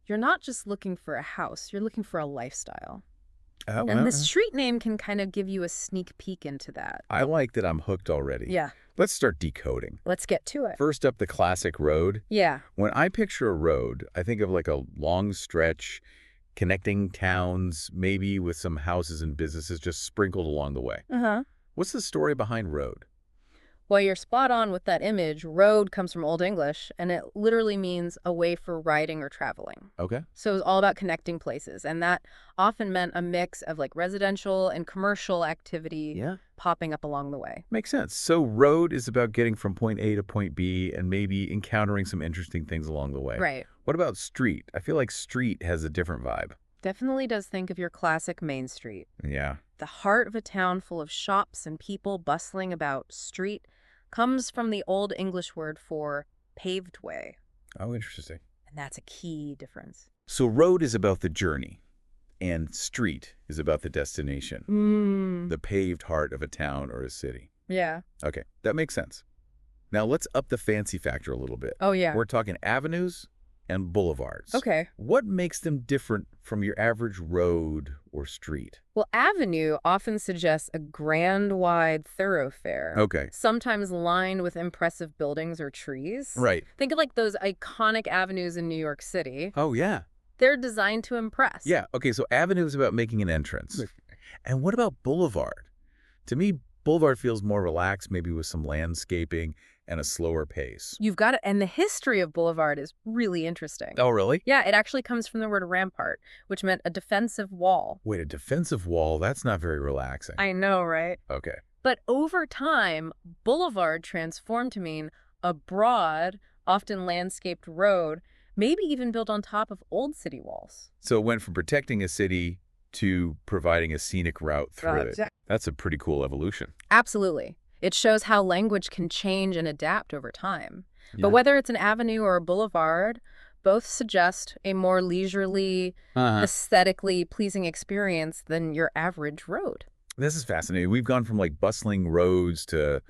You're not just looking for a house, you're looking for a lifestyle. Oh, And the street name can kind of give you a sneak peek into that. I like that I'm hooked already. Yeah. Let's start decoding. Let's get to it. First up, the classic road. Yeah. When I picture a road, I think of like a long stretch connecting towns, maybe with some houses and businesses just sprinkled along the way. Uh-huh. What's the story behind road? Well, you're spot on with that image. Road comes from Old English, and it literally means a way for riding or traveling. Okay. So it was all about connecting places, and that often meant a mix of like residential and commercial activity popping up along the way. Makes sense. So road is about getting from point A to point B and maybe encountering some interesting things along the way. Right. What about street? I feel like street has a different vibe. Definitely does think of your classic Main Street. Yeah. The heart of a town full of shops and people bustling about. Street comes from the Old English word for paved way. Oh, interesting. And that's a key difference. So road is about the journey, and street is about the destination, the paved heart of a town or a city. Yeah. Okay, that makes sense. Now let's up the fancy factor a little bit. Oh, yeah. We're talking avenues and boulevards. Okay. What makes them different from your average road or street? Well, avenue often suggests a grand, wide thoroughfare. Okay. Sometimes lined with impressive buildings or trees. Right. Think of like those iconic avenues in New York City. Oh, yeah. They're designed to impress. Yeah. Okay, so avenue is about making an entrance. And what about boulevard? To me, boulevard feels more relaxed, maybe with some landscaping and a slower pace. You've got it. And the history of boulevard is really interesting. Oh, really? Yeah, it actually comes from the word rampart, which meant a defensive wall. Wait, a defensive wall? That's not very relaxing. I know, right? Okay. But over time, boulevard transformed to mean a broad, often landscaped road, maybe even built on top of old city walls. So it went from protecting a city to providing a scenic route through it. That's a pretty cool evolution. Absolutely. It shows how language can change and adapt over time. But whether it's an avenue or a boulevard, both suggest a more leisurely, aesthetically pleasing experience than your average road. This is fascinating. We've gone from like bustling roads to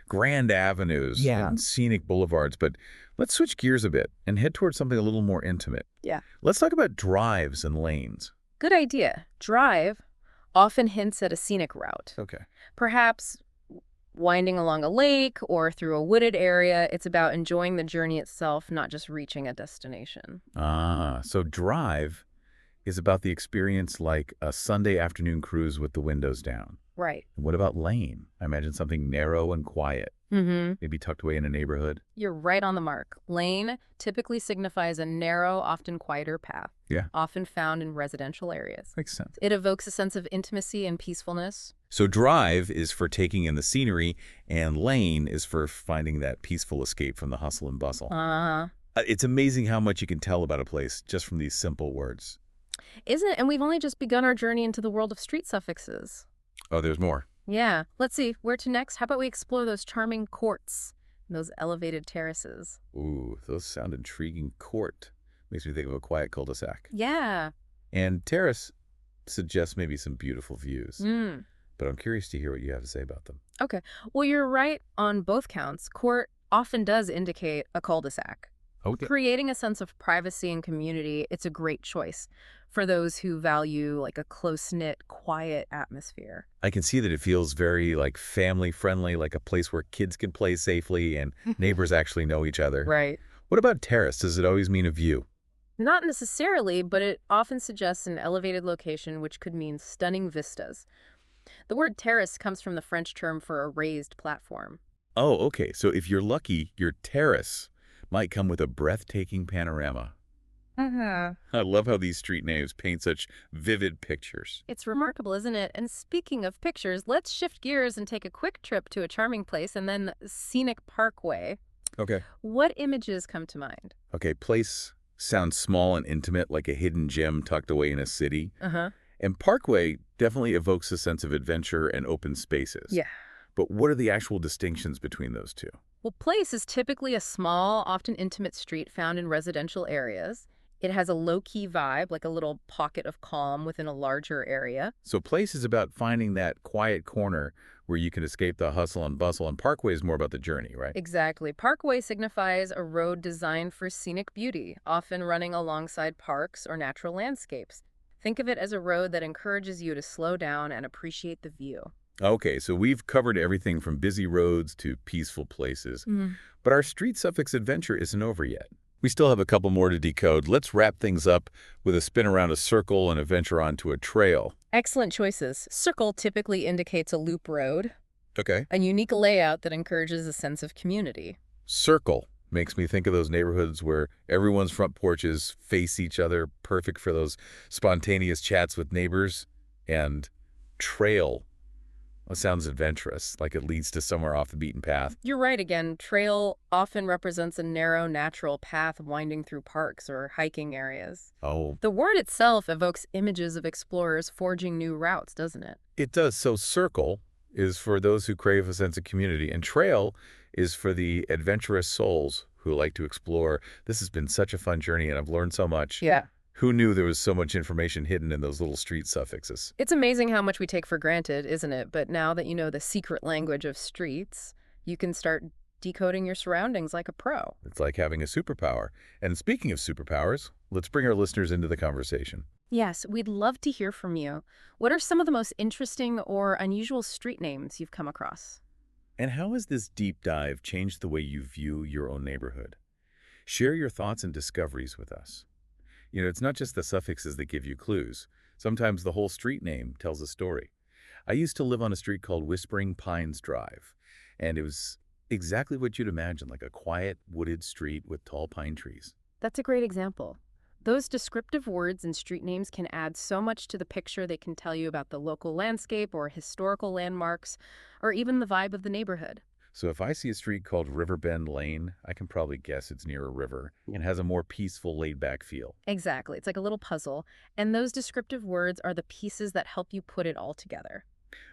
grand avenues and scenic boulevards, but let's switch gears a bit and head towards something a little more intimate. Yeah. Let's talk about drives and lanes. Good idea. Drive often hints at a scenic route. Okay. Perhaps winding along a lake or through a wooded area. It's about enjoying the journey itself, not just reaching a destination. So drive is about the experience like a Sunday afternoon cruise with the windows down. Right. What about lane? I imagine something narrow and quiet, maybe tucked away in a neighborhood. You're right on the mark. Lane typically signifies a narrow, often quieter path, often found in residential areas. Makes sense. It evokes a sense of intimacy and peacefulness. So drive is for taking in the scenery, and lane is for finding that peaceful escape from the hustle and bustle. It's amazing how much you can tell about a place just from these simple words. Isn't it? And we've only just begun our journey into the world of street suffixes. Oh, there's more. Yeah. Let's see. Where to next? How about we explore those charming courts and those elevated terraces? Ooh, those sound intriguing. Court makes me think of a quiet cul-de-sac. Yeah. And terrace suggests maybe some beautiful views. But I'm curious to hear what you have to say about them. Okay. Well, you're right on both counts. Court often does indicate a cul-de-sac. Okay. Creating a sense of privacy and community, it's a great choice for those who value like a close-knit, quiet atmosphere. I can see that it feels very like family-friendly, like a place where kids can play safely and neighbors actually know each other. Right. What about terrace? Does it always mean a view? Not necessarily, but it often suggests an elevated location, which could mean stunning vistas. The word terrace comes from the French term for a raised platform. Oh, okay. So if you're lucky, your terrace might come with a breathtaking panorama. I love how these street names paint such vivid pictures. It's remarkable, isn't it? And speaking of pictures, let's shift gears and take a quick trip to a charming place and then scenic parkway. Okay. What images come to mind? Okay, place sounds small and intimate, like a hidden gem tucked away in a city. And parkway definitely evokes a sense of adventure and open spaces. Yeah. But what are the actual distinctions between those two? Well, place is typically a small, often intimate street found in residential areas. It has a low-key vibe, like a little pocket of calm within a larger area. So place is about finding that quiet corner where you can escape the hustle and bustle, and parkway is more about the journey, right? Exactly. Parkway signifies a road designed for scenic beauty, often running alongside parks or natural landscapes. Think of it as a road that encourages you to slow down and appreciate the view. Okay, so we've covered everything from busy roads to peaceful places. But our street suffix adventure isn't over yet. We still have a couple more to decode. Let's wrap things up with a spin around a circle and a venture onto a trail. Excellent choices. Circle typically indicates a loop road, Okay. a unique layout that encourages a sense of community. Circle makes me think of those neighborhoods where everyone's front porches face each other, perfect for those spontaneous chats with neighbors. And trail. It sounds adventurous, like it leads to somewhere off the beaten path. You're right again. Trail often represents a narrow, natural path winding through parks or hiking areas. Oh, The word itself evokes images of explorers forging new routes, doesn't it? it does. So circle is for those who crave a sense of community, and trail is for the adventurous souls who like to explore. This has been such a fun journey, and I've learned so much. Yeah. Who knew there was so much information hidden in those little street suffixes? It's amazing how much we take for granted, isn't it? But now that you know the secret language of streets, you can start decoding your surroundings like a pro. It's like having a superpower. And speaking of superpowers, let's bring our listeners into the conversation. Yes, we'd love to hear from you. What are some of the most interesting or unusual street names you've come across? And how has this deep dive changed the way you view your own neighborhood? Share your thoughts and discoveries with us. You know, it's not just the suffixes that give you clues. Sometimes the whole street name tells a story. I used to live on a street called Whispering Pines Drive, and it was exactly what you'd imagine, like a quiet, wooded street with tall pine trees. That's a great example. Those descriptive words and street names can add so much to the picture. They can tell you about the local landscape or historical landmarks, or even the vibe of the neighborhood. So if I see a street called Riverbend Lane, I can probably guess it's near a river and has a more peaceful, laid-back feel. Exactly. It's like a little puzzle. And those descriptive words are the pieces that help you put it all together.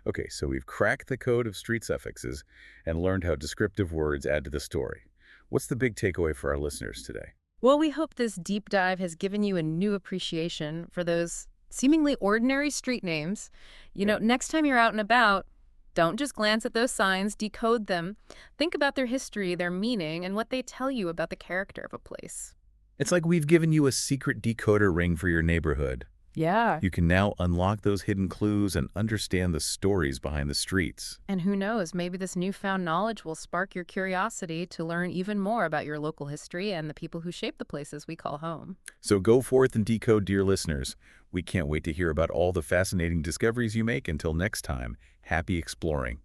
Okay, so we've cracked the code of street suffixes and learned how descriptive words add to the story. What's the big takeaway for our listeners today? Well, we hope this deep dive has given you a new appreciation for those seemingly ordinary street names. You know, next time you're out and about, don't just glance at those signs, decode them. Think about their history, their meaning, and what they tell you about the character of a place. It's like we've given you a secret decoder ring for your neighborhood. Yeah. You can now unlock those hidden clues and understand the stories behind the streets. And who knows, maybe this newfound knowledge will spark your curiosity to learn even more about your local history and the people who shape the places we call home. So go forth and decode, dear listeners. We can't wait to hear about all the fascinating discoveries you make. Until next time, happy exploring.